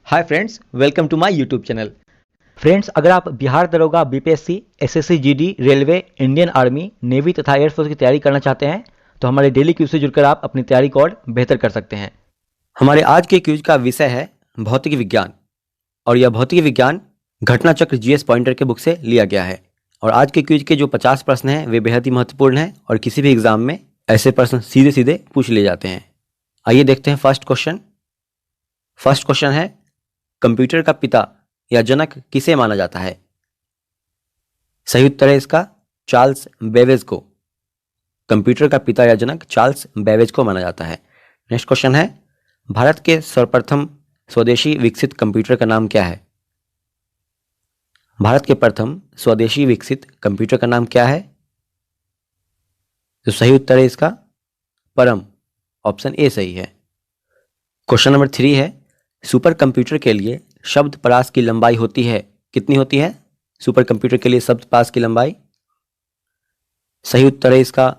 Hi friends, welcome to my YouTube channel. Friends, अगर आप बिहार दरोगा, BPSC, SSC GD, railway, Indian army, navy तथा air force की तैयारी करना चाहते हैं तो हमारे डेली क्यूज से जुड़कर आप अपनी तैयारी को और बेहतर कर सकते हैं। हमारे आज के क्यूज का विषय है भौतिक विज्ञान और यह भौतिक विज्ञान घटना चक्र जीएस पॉइंटर के बुक से लिया गया है। और आज के क्यूज के जो 50 प्रश्न हैं वे बेहद ही महत्वपूर्ण हैं और किसी भी एग्जाम में ऐसे प्रश्न सीधे सीधे पूछ लिए जाते हैं। आइए देखते हैं फर्स्ट क्वेश्चन। फर्स्ट क्वेश्चन है, कंप्यूटर का पिता या जनक किसे माना जाता है? सही उत्तर है इसका चार्ल्स बेबेज को। कंप्यूटर का पिता या जनक चार्ल्स बेबेज को माना जाता है। नेक्स्ट क्वेश्चन है, भारत के सर्वप्रथम स्वदेशी विकसित कंप्यूटर का नाम क्या है? भारत के प्रथम स्वदेशी विकसित कंप्यूटर का नाम क्या है? तो सही उत्तर है इसका परम, ऑप्शन ए सही है। क्वेश्चन नंबर 3 है, सुपर कंप्यूटर के लिए शब्द परास की लंबाई होती है, कितनी होती है सुपर कंप्यूटर के लिए शब्द परास की लंबाई? सही उत्तर है इसका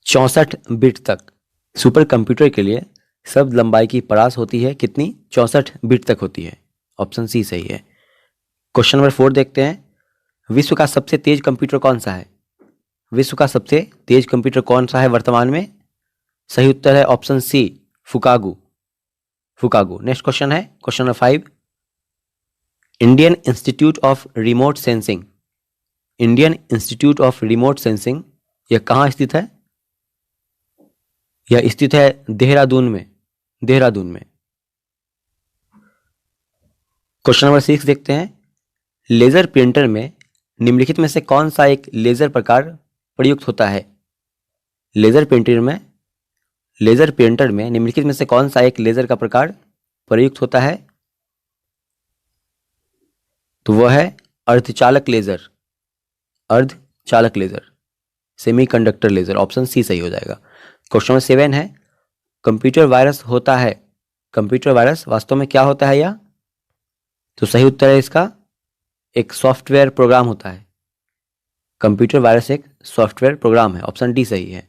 64 बिट तक। सुपर कंप्यूटर के लिए शब्द लंबाई की परास होती है कितनी? 64 बिट तक होती है, ऑप्शन सी सही है। क्वेश्चन नंबर 4 देखते हैं, विश्व का सबसे तेज कंप्यूटर कौन सा है? विश्व का सबसे तेज कंप्यूटर कौन सा है वर्तमान में? सही उत्तर है ऑप्शन सी फुकागू। नेक्स्ट क्वेश्चन है question number 5, Indian institute of remote sensing. Indian institute of remote sensing यह कहाँ स्थित है? यह स्थित है देहरादून में। क्वेश्चन नंबर 6 देखते हैं, लेजर प्रिंटर में निम्नलिखित में से कौन सा एक लेजर प्रकार प्रयुक्त होता है? लेजर प्रिंटर में निम्नलिखित में से कौन सा एक लेजर का प्रकार प्रयुक्त होता है? तो वह है अर्धचालक laser, semiconductor laser, option C सही हो जाएगा। क्वेश्चन नंबर 7 है, कंप्यूटर वायरस होता है, कंप्यूटर वायरस वास्तव में क्या होता है यह? तो सही उत्तर है इसका एक सॉफ्टवेयर प्रोग्राम होता है। कंप्यूटर वायरस एक सॉफ्टवेयर प्रोग्राम है, ऑप्शन डी सही है।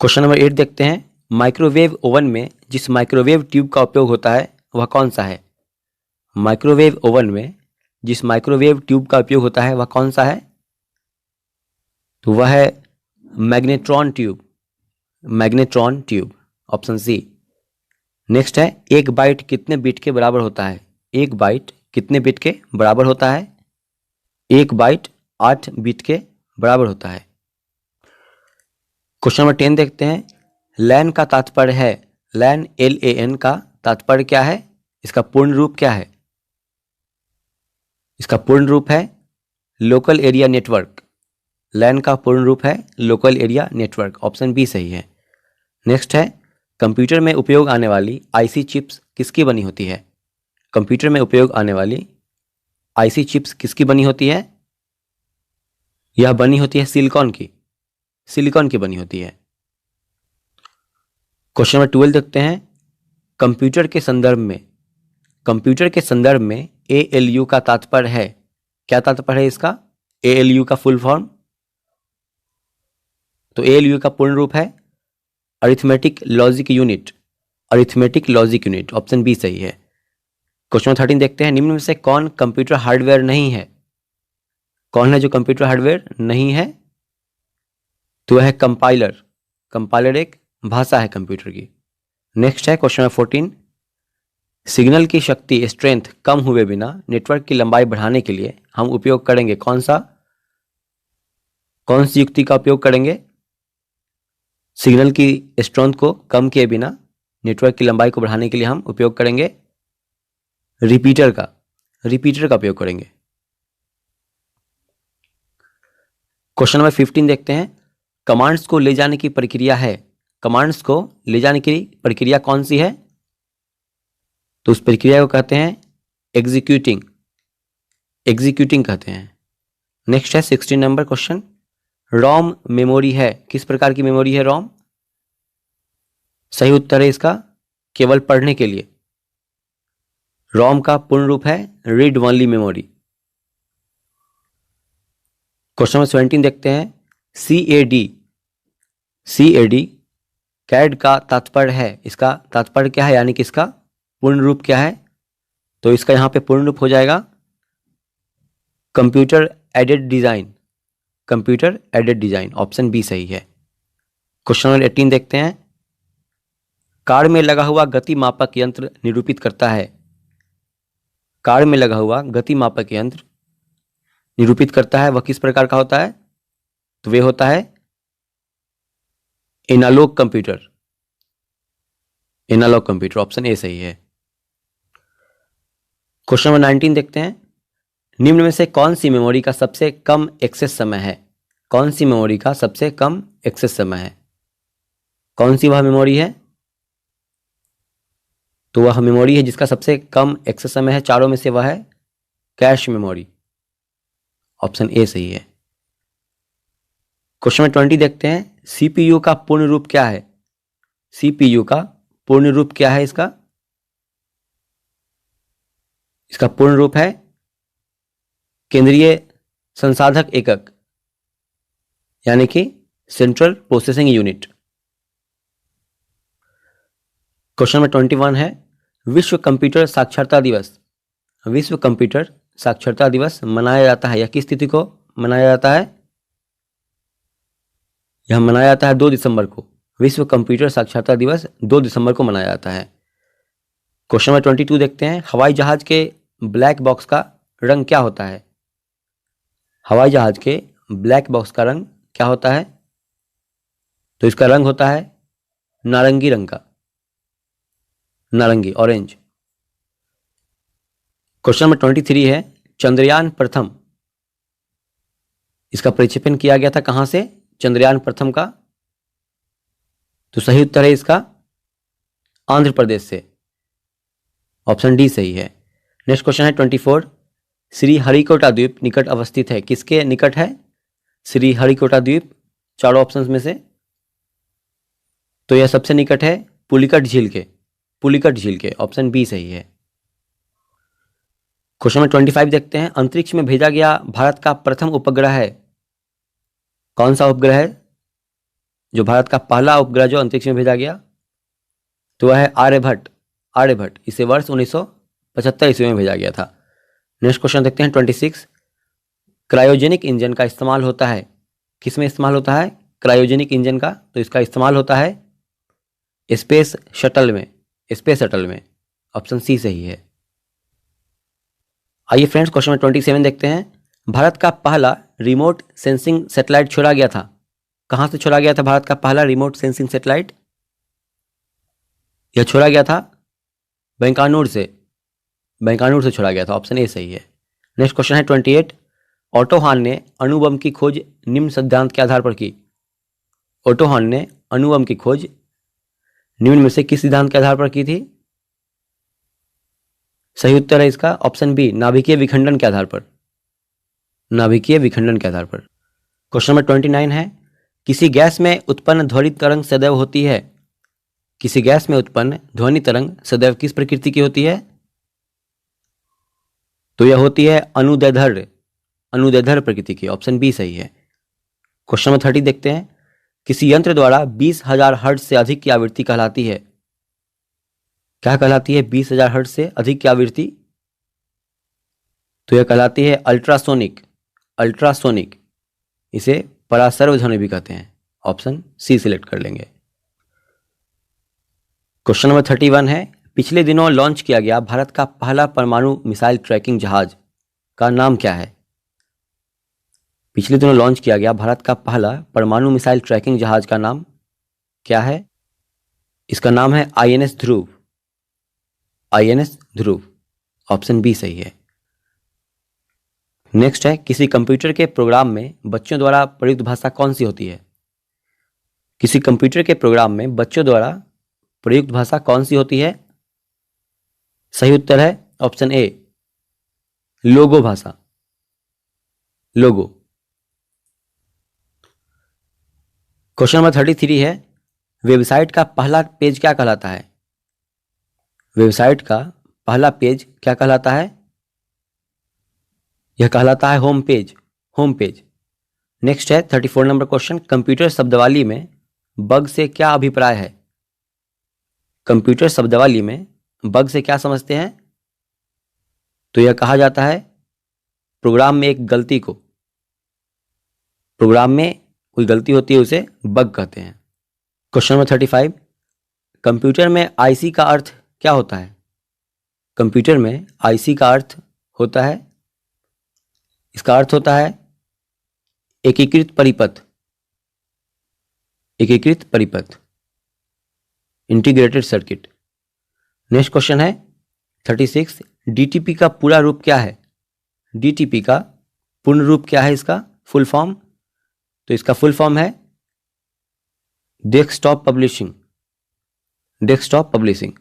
क्वेश्चन नंबर 8 देखते हैं, माइक्रोवेव ओवन में जिस माइक्रोवेव ट्यूब का उपयोग होता है वह कौन सा है? माइक्रोवेव ओवन में जिस माइक्रोवेव ट्यूब का उपयोग होता है वह कौन सा है? तो वह है magnetron tube, option C. Next है, एक बाइट कितने बिट के बराबर होता है? एक बाइट कितने बिट के बराबर होता है? एक बाइट 8 बिट के बराबर होता है। क्वेश्चन नंबर 10 देखते हैं, लैन का तात्पर्य है, लैन LAN का तात्पर्य क्या है? इसका पूर्ण रूप क्या है? इसका पूर्ण रूप है लोकल एरिया नेटवर्क। लैन का पूर्ण रूप है local area network, option B सही है। नेक्स्ट है, कंप्यूटर में उपयोग आने वाली आईसी चिप्स किसकी बनी होती है? कंप्यूटर में उपयोग आने वाली आईसी चिप्स किसकी बनी होती है? यह बनी होती है सिलिकॉन की बनी होती है। क्वेश्चन नंबर 12 देखते हैं, कंप्यूटर के संदर्भ में ALU का तात्पर्य है, क्या तात्पर्य है इसका? ALU का फुल फॉर्म? तो ALU का पूर्ण रूप है arithmetic logic unit, option B सही है। क्वेश्चन 13 देखते हैं, निम्न में से कौन कंप्यूटर हार्डवेयर नहीं है? कौन है जो कंप्यूटर हार्डवेयर नहीं है? तो वह है कंपाइलर एक भाषा है कंप्यूटर की। नेक्स्ट है क्वेश्चन नंबर 14, सिग्नल की शक्ति स्ट्रेंथ कम हुए बिना नेटवर्क की लंबाई बढ़ाने के लिए हम उपयोग करेंगे कौन सी युक्ति का उपयोग करेंगे? सिग्नल की स्ट्रेंथ को कम किए बिना नेटवर्क की लंबाई को बढ़ाने के लिए हम उपयोग करेंगे रिपीटर का उपयोग करेंगे। क्वेश्चन नंबर 15 देखते हैं, कमांड्स को ले जाने की प्रक्रिया कौन सी है? तो उस प्रक्रिया को कहते हैं एग्जीक्यूटिंग कहते हैं। नेक्स्ट है 16 नंबर क्वेश्चन, रोम मेमोरी है, किस प्रकार की मेमोरी है रोम? सही उत्तर है इसका केवल पढ़ने के लिए। रोम का पूर्ण रूप है read only memory. Question number 17 देखते हैं, CAD कैड का तात्पर्य है, इसका तात्पर्य क्या है, यानी कि इसका पूर्ण रूप क्या है? तो इसका यहाँ पे पूर्ण रूप हो जाएगा computer aided design, computer aided design. Option B सही है। क्वेश्चन नंबर 18 देखते हैं। कार में लगा हुआ गति मापक यंत्र निरूपित करता है। कार में लगा हुआ गति मापक यंत्र निरूपित करता है, वह किस प्रकार का होता है? तो वे होता है analog computer, analog computer. Option A सही है। क्वेश्चन नंबर 19 देखते हैं। निम्न में से कौन सी मेमोरी का सबसे कम एक्सेस समय है? कौन सी मेमोरी का सबसे कम एक्सेस समय है? कौन सी वह मेमोरी है? तो वह मेमोरी है जिसका सबसे कम एक्सेस समय है, चारों में से वह है कैश मेमोरी। ऑप्शन ए सही है। क्वेश्चन नंबर 20 देखते हैं। सीपीयू का पूर्ण रूप क्या है? सीपीयू का पूर्ण रूप क्या है? इसका पूर्ण रूप है केंद्रीय संसाधक एकक, यानी कि central processing unit. Question number 21 है। विश्व कंप्यूटर साक्षरता दिवस, विश्व कंप्यूटर साक्षरता दिवस मनाया जाता है, यह किस तिथि को मनाया जाता है? यह मनाया जाता है 2 दिसंबर को। विश्व कंप्यूटर साक्षरता दिवस 2 दिसंबर को मनाया जाता है। क्वेश्चन नंबर 22 देखते हैं। हवाई जहाज के ब्लैक बॉक्स का रंग क्या होता है? हवाई जहाज के ब्लैक बॉक्स का रंग क्या होता है? तो इसका रंग होता है नारंगी रंग का, नारंगी, ऑरेंज। क्वेश्चन नंबर 23 है। चंद्रयान प्रथम, इसका प्रक्षेपण किया गया था कहां से? चंद्रयान प्रथम का तो सही उत्तर है इसका आंध्र प्रदेश से। ऑप्शन डी सही है। नेक्स्ट क्वेश्चन है 24। श्री हरिकोटा द्वीप निकट अवस्थित है, किसके निकट है श्री हरिकोटा द्वीप? चारों ऑप्शंस में से तो यह सबसे निकट है पुलिकट झील के, पुलिकट झील के। ऑप्शन बी सही है। क्वेश्चन नंबर 25 देखते हैं। अंतरिक्ष में भेजा गया भारत का प्रथम उपग्रह है, कौन सा उपग्रह है जो भारत का पहला उपग्रह जो अंतरिक्ष में भेजा गया? तो वह है आर्यभट्ट, आर्यभट्ट। इसे वर्ष 1975 ईस्वी में भेजा गया था। नेक्स्ट क्वेश्चन देखते हैं 26। क्रायोजेनिक इंजन का इस्तेमाल होता है, किस में इस्तेमाल होता है क्रायोजेनिक इंजन का? तो इसका इस्तेमाल होता है स्पेस शटल में, स्पेस शटल में। ऑप्शन सी सही है। आइए फ्रेंड्स क्वेश्चन नंबर 27 देखते हैं। भारत का पहला रिमोट सेंसिंग सैटेलाइट छोड़ा गया था, कहां से छोड़ा गया था भारत का पहला रिमोट सेंसिंग सैटेलाइट? यह छोड़ा गया था बैंकानूर से, बैंकानूर से छोड़ा गया था। ऑप्शन ए सही है। नेक्स्ट क्वेश्चन है 28। ऑटो हॉर्न ने अणु बम की खोज निम्न सिद्धांत के आधार पर की। ऑटो हॉर्न ने अणु बम की खोज निम्न में से किस सिद्धांत के आधार पर की थी? सही उत्तर है इसका ऑप्शन बी, नाभिकीय विखंडन के आधार पर, नाभिकीय विखंडन के आधार पर। क्वेश्चन नंबर 29 है। किसी गैस में उत्पन्न ध्वनि तरंग सदैव होती है, किसी गैस में उत्पन्न ध्वनि तरंग सदैव किस प्रकृति की होती है? तो यह होती है अनुदैर्ध्य, अनुदैर्ध्य प्रकृति की। ऑप्शन बी सही है। क्वेश्चन नंबर 30 देखते हैं। किसी यंत्र द्वारा 20,000 हर्ट्ज से अधिक की आवृत्ति कहलाती है, क्या कहलाती है 20,000 हर्ट्ज से अधिक की आवृत्ति? तो यह कहलाती है अल्ट्रासोनिक, अल्ट्रासोनिक। इसे परासर्व ध्वनि भी कहते हैं। ऑप्शन सी सिलेक्ट कर लेंगे। क्वेश्चन नंबर 31 है। पिछले दिनों लॉन्च किया गया भारत का पहला परमाणु मिसाइल ट्रैकिंग जहाज का नाम क्या है? पिछले दिनों लॉन्च किया गया भारत का पहला परमाणु मिसाइल ट्रैकिंग जहाज का नाम क्या है? इसका नाम है आईएनएस ध्रुव, आईएनएस ध्रुव। ऑप्शन बी सही है। नेक्स्ट है। किसी कंप्यूटर के प्रोग्राम में बच्चों द्वारा प्रयुक्त भाषा कौन सी होती है? किसी कंप्यूटर के प्रोग्राम में बच्चों द्वारा प्रयुक्त भाषा कौन सी होती है? सही उत्तर है ऑप्शन ए, लोगो भाषा, लोगो। क्वेश्चन नंबर 33 है। वेबसाइट का पहला पेज क्या कहलाता है? वेबसाइट का पहला पेज क्या कहलाता है? यह कहलाता है home page, home page. Next है 34 नंबर क्वेश्चन। कंप्यूटर शब्दावली में बग से क्या अभिप्राय है? कंप्यूटर शब्दावली में बग से क्या समझते हैं? तो यह कहा जाता है प्रोग्राम में एक गलती को, प्रोग्राम में कोई गलती होती है उसे बग कहते हैं। क्वेश्चन नंबर 35, कंप्यूटर में आईसी का अर्थ क्या होता है? कंप्यूटर में आईसी का अर्थ होता है, इसका अर्थ होता है एकीकृत परिपथ, एकीकृत परिपथ, इंटीग्रेटेड सर्किट। नेक्स्ट क्वेश्चन है 36, डीटीपी का पूरा रूप क्या है? डीटीपी का पूर्ण रूप क्या है, इसका फुल फॉर्म? तो इसका फुल फॉर्म है desktop publishing, desktop publishing.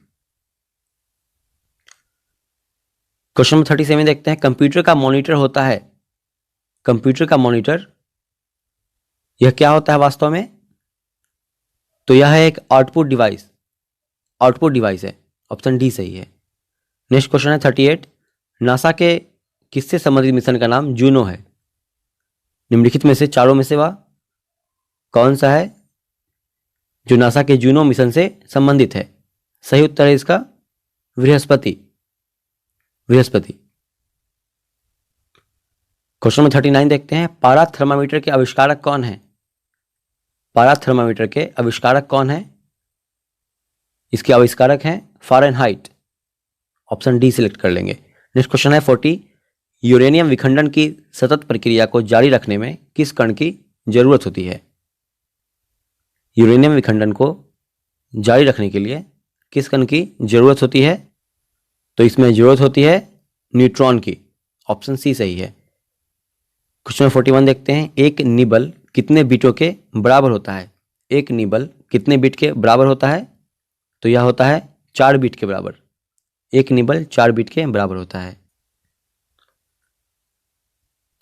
Question number 37 देखते हैं, कंप्यूटर का मॉनिटर होता है, कंप्यूटर का मॉनिटर यह क्या होता है वास्तव में? तो यह है एक आउटपुट डिवाइस, आउटपुट डिवाइस है, ऑप्शन डी सही है। नेक्स्ट क्वेश्चन है 38, नासा के किससे संबंधित मिशन का नाम जूनो है? निम्नलिखित में से चारों में से वह कौन सा है जो नासा के जूनो मिशन से संबंधित है? सही उत्तर है इसका बृहस्पति, बृहस्पति। क्वेश्चन नंबर 39 देखते हैं, पारा थर्मामीटर के आविष्कारक कौन है? पारा थर्मामीटर के आविष्कारक कौन है? इसके आविष्कारक हैं फारेनहाइट, ऑप्शन डी सिलेक्ट कर लेंगे। नेक्स्ट क्वेश्चन है 40, यूरेनियम विखंडन की सतत प्रक्रिया को जारी रखने में किस कण की जरूरत होती है? यूरेनियम विखंडन को जारी रखने के लिए किस कण की जरूरत होती है? तो इसमें जरूरत होती है न्यूट्रॉन की, ऑप्शन सी सही है। क्वेश्चन 41 देखते हैं, एक निबल कितने बिटों के बराबर होता है? एक निबल कितने बिट के बराबर होता है? तो यह होता है 4 बिट के बराबर, एक निबल 4 बिट के बराबर होता है।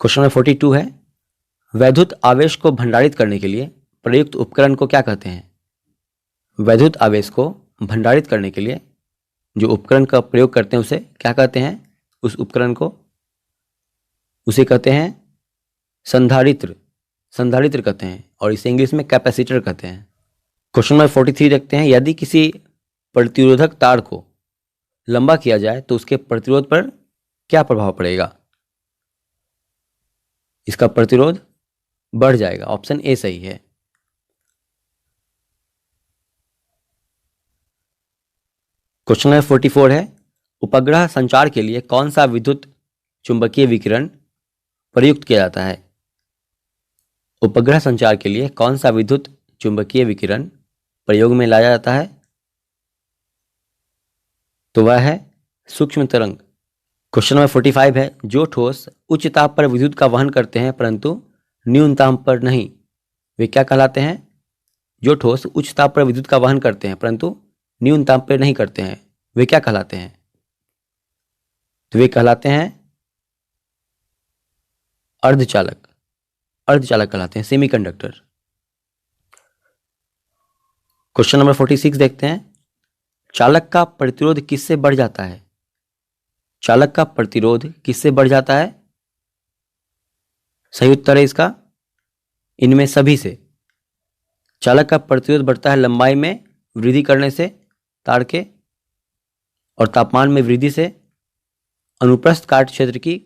क्वेश्चन नंबर 42 है, वैद्युत आवेश को भंडारित करने के लिए प्रयुक्त उपकरण को क्या कहते हैं? वैद्युत आवेश को भंडारित करने के लिए जो उपकरण का प्रयोग करते हैं उसे क्या कहते हैं? उस उपकरण को उसे कहते हैं संधारित्र, संधारित्र कहते हैं, और इसे इंग्लिश में कैपेसिटर कहते हैं। क्वेश्चन नंबर 43 देखते हैं, यदि किसी प्रतिरोधक तार को लंबा किया जाए तो उसके प्रतिरोध पर क्या प्रभाव पड़ेगा? इसका प्रतिरोध बढ़ जाएगा, ऑप्शन ए सही है। क्वेश्चन नंबर 44 है, उपग्रह संचार के लिए कौन सा विद्युत चुंबकीय विकिरण प्रयुक्त किया जाता है? उपग्रह संचार के लिए कौन सा विद्युत चुंबकीय विकिरण प्रयोग में लाया जाता है? तो वह है सूक्ष्म तरंग। क्वेश्चन नंबर 45 है, जो ठोस उच्च ताप पर विद्युत का वहन करते हैं परंतु न्यून ताप पर नहीं, वे क्या कहलाते हैं? जो ठोस उच्च ताप पर विद्युत का वहन करते हैं परंतु न्यून ताप पर नहीं करते हैं, वे क्या कहलाते हैं? तो वे कहलाते हैं अर्धचालक, अर्धचालक कहलाते हैं, सेमीकंडक्टर। क्वेश्चन नंबर 46 देखते हैं, चालक का प्रतिरोध किससे बढ़ जाता है? चालक का प्रतिरोध किससे बढ़ जाता है? सही उत्तर है इसका इनमें सभी से। चालक का प्रतिरोध बढ़ता है लंबाई में वृद्धि करने से तार के, और तापमान में वृद्धि से, अनुप्रस्थ काट क्षेत्र की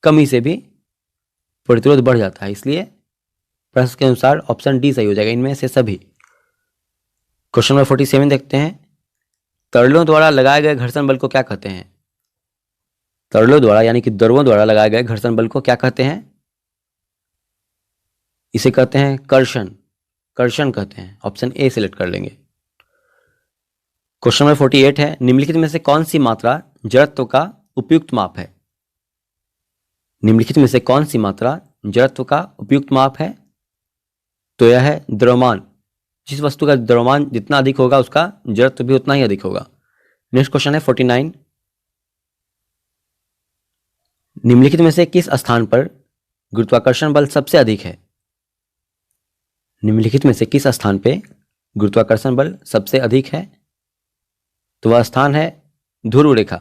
कमी से भी प्रतिरोध बढ़ जाता है। इसलिए प्रश्न के अनुसार ऑप्शन डी सही हो जाएगा, इनमें से सभी। क्वेश्चन नंबर 47 देखते हैं, तरलों द्वारा लगाए गए घर्षण बल को क्या कहते हैं? तरलों द्वारा यानी कि द्रवों द्वारा लगाए गए घर्षण बल को क्या कहते हैं? इसे कहते हैं कर्षण, कर्षण कहते हैं, ऑप्शन ए सिलेक्ट कर लेंगे। क्वेश्चन नंबर 48 है, निम्नलिखित में से कौन सी मात्रा जड़त्व का उपयुक्त माप है? निम्नलिखित में से कौन सी मात्रा जड़त्व का उपयुक्त माप है? तो यह है द्रव्यमान। जिस वस्तु का द्रव्यमान जितना अधिक होगा उसका जड़त्व भी उतना ही अधिक होगा। नेक्स्ट क्वेश्चन है 49, निम्नलिखित में से किस स्थान पर गुरुत्वाकर्षण बल सबसे अधिक है? निम्नलिखित में से किस स्थान पे गुरुत्वाकर्षण बल सबसे अधिक है? तो वह स्थान है ध्रुव रेखा,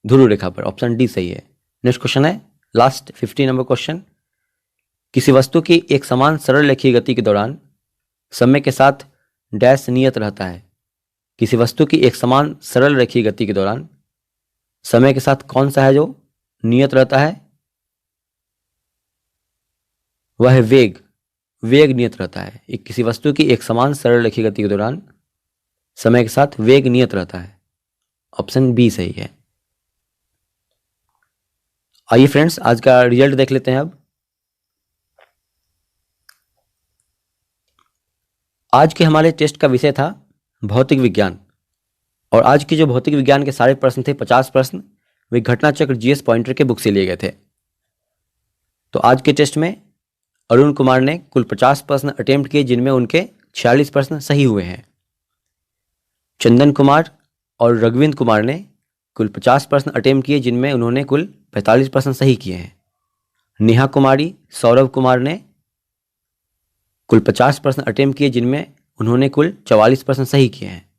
ध्रुव रेखा पर, ऑप्शन डी सही है। नेक्स्ट क्वेश्चन है लास्ट 50 नंबर क्वेश्चन, किसी वस्तु की एक समान सरल रेखीय गति के दौरान समय के साथ डैश नियत रहता है, किसी वस्तु की एक समान सरल रेखीय गति के दौरान समय के साथ कौन सा है जो नियत रहता है? वह है वेग। वेग नियत रहता है। किसी वस्तु की एक समान सरल रेखीय गति के दौरान समय के साथ वेग नियत रहता है। ऑप्शन बी सही है। आइए फ्रेंड्स, आज का रिजल्ट देख लेते हैं अब। आज के हमारे टेस्ट का विषय था भौतिक विज्ञान, और आज के जो भौतिक विज्ञान के सारे प्रश्न थे, 50 प्रश्न, वे घटना चक्र जीएस पॉइंटर के बुक से लिए गए थे। तो आज के टेस्ट में अरुण कुमार ने कुल 50 प्रश्न अटेम्प्ट किए, जिनमें उनके 46 प्रश्न सही हुए हैं। चंदन कुमार और रघुविंद कुमार ने कुल 50 प्रश्न अटेम्प्ट किए, जिनमें उन्होंने कुल 45 प्रश्न सही किए हैं। नेहा कुमारी, सौरभ कुमार ने कुल 50 प्रश्न अटेम्प्ट किए, जिनमें उन्होंने कुल 44 प्रश्न सही किए हैं।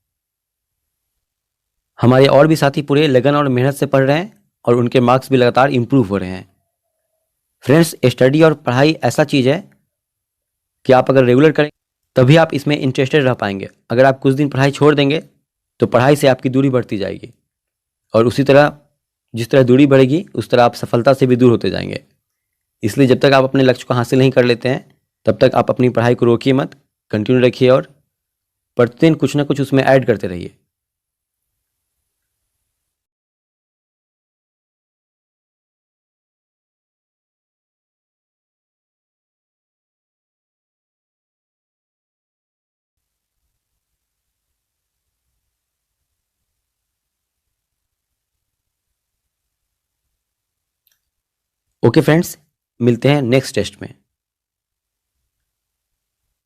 हमारे और भी साथी पूरे लगन और मेहनत से पढ़ रहे हैं और उनके मार्क्स भी लगातार इंप्रूव हो रहे हैं। फ्रेंड्स, स्टडी और पढ़ाई ऐसा चीज़ है कि आप अगर रेगुलर करें तभी आप इसमें इंटरेस्टेड रह पाएंगे। अगर आप कुछ दिन पढ़ाई छोड़ देंगे तो पढ़ाई से आपकी दूरी बढ़ती जाएगी, और उसी तरह जिस तरह दूरी बढ़ेगी उस तरह आप सफलता से भी दूर होते जाएंगे। इसलिए जब तक आप अपने लक्ष्य को हासिल नहीं कर लेते हैं तब तक आप अपनी पढ़ाई को रोकिए मत, कंटिन्यू रखिए और प्रतिदिन कुछ ना कुछ उसमें ऐड करते रहिए। ओके फ्रेंड्स, मिलते हैं नेक्स्ट टेस्ट में।